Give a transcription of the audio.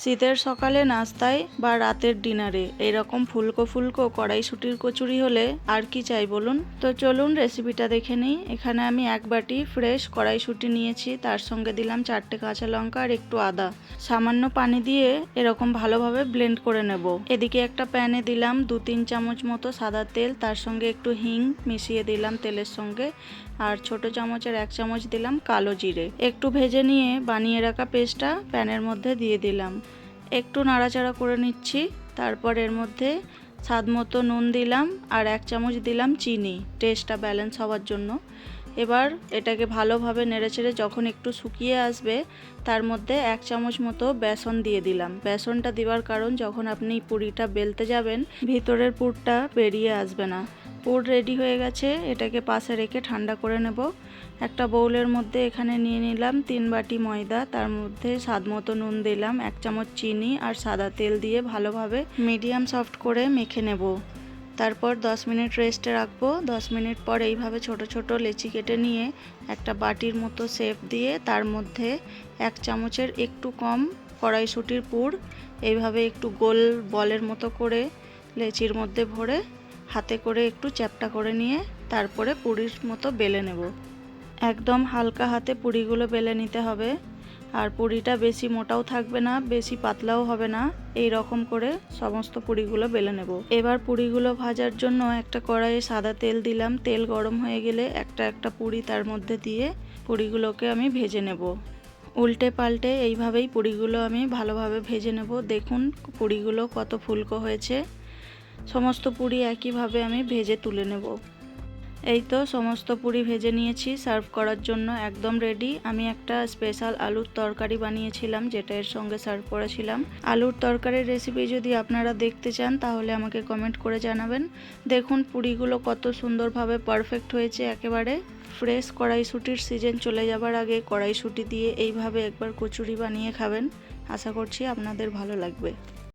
শীতের সকালে নাস্তায় বা রাতের ডিনারে এরকম ফুলকো ফুলকো কড়াইশুঁটির কচুরি হলে আর কি চাই বলুন। তো চলুন রেসিপিটা দেখে নিই। এখানে আমি এক বাটি ফ্রেশ কড়াইশুঁটি নিয়েছি, তার সঙ্গে দিলাম 4টে কাঁচা লঙ্কা আর একটু আদা। সামান্য পানি দিয়ে এরকম ভালোভাবে ব্লেন্ড করে নেব। এদিকে একটা প্যানে দিলাম 2-3 চামচ মতো সাদা তেল, তার সঙ্গে একটু হিং মিশিয়ে দিলাম তেলের সঙ্গে, আর ছোট চামচের 1 চামচ দিলাম কালো জিরে। একটু ভেজে নিয়ে বানিয়ে রাখা পেস্টটা প্যানের মধ্যে দিয়ে দিলাম। একটু নাড়াচাড়া করে নিচ্ছি। তারপর এর মধ্যে স্বাদ মতো নুন দিলাম আর 1 চামচ দিলাম চিনি, টেস্টটা ব্যালেন্স হওয়ার জন্য। এবার এটাকে ভালোভাবে নেড়েচেড়ে যখন একটু শুকিয়ে আসবে, তার মধ্যে 1 চামচ মতো বেসন দিয়ে দিলাম। বেসনটা দেওয়ার কারণ, যখন আপনি পুরিটা বেলতে যাবেন ভিতরের পুরটা বেরিয়ে আসবে না। পুর রেডি হয়ে গেছে, এটাকে পাশে রেখে ঠান্ডা করে নেব। একটা বাউলের মধ্যে এখানে নিয়ে নিলাম 3 বাটি ময়দা, তার মধ্যে স্বাদ মতো নুন দিলাম, 1 চামচ চিনি আর সাদা তেল দিয়ে ভালোভাবে মিডিয়াম সফট করে মেখে নেব। তারপর 10 মিনিট রেস্টে রাখবো। 10 মিনিট পর এইভাবে ছোট ছোট লেচি কেটে নিয়ে একটা বাটির মতো শেপ দিয়ে তার মধ্যে 1 চামচের একটু কম কড়াইশুঁটির পুর এইভাবে একটু গোল বলের মতো করে লেচির মধ্যে ভরে হাতে করে একটু চ্যাপ্টা করে নিয়ে তারপরে পুরির মতো বেলে নেব। একদম হালকা হাতে পুরিগুলো বেলে নিতে হবে। আর পুরিটা বেশি মোটাও থাকবে না, বেশি পাতলাও হবে না, এই রকম করে সমস্ত পুরিগুলো বেলে নেব। এবার পুরিগুলো ভাজার জন্য একটা কড়াইয়ে সাদা তেল দিলাম। তেল গরম হয়ে গেলে একটা একটা পুরি তার মধ্যে দিয়ে পুরিগুলোকে আমি ভেজে নেব। উল্টে পাল্টে এইভাবেই পুরিগুলো আমি ভালোভাবে ভেজে নেব। দেখুন পুরিগুলো কত ফুলকো হয়েছে। সমস্ত পুরি একইভাবে আমি ভেজে তুলে নেব। এই তো সমস্ত পুরি ভেজে নিয়েছি, সার্ভ করার জন্য একদম রেডি। আমি একটা স্পেশাল আলুর তরকারি বানিয়েছিলাম, যেটা এর সঙ্গে সার্ভ করেছিলাম। আলুর তরকারির রেসিপি যদি আপনারা দেখতে চান তাহলে আমাকে কমেন্ট করে জানাবেন। দেখুন পুরিগুলো কত সুন্দরভাবে পারফেক্ট হয়েছে একেবারে। ফ্রেশ কড়াইশুঁটির সিজন চলে যাবার আগে কড়াইশুঁটি দিয়ে এইভাবে একবার কচুরি বানিয়ে খাবেন। আশা করছি আপনাদের ভালো লাগবে।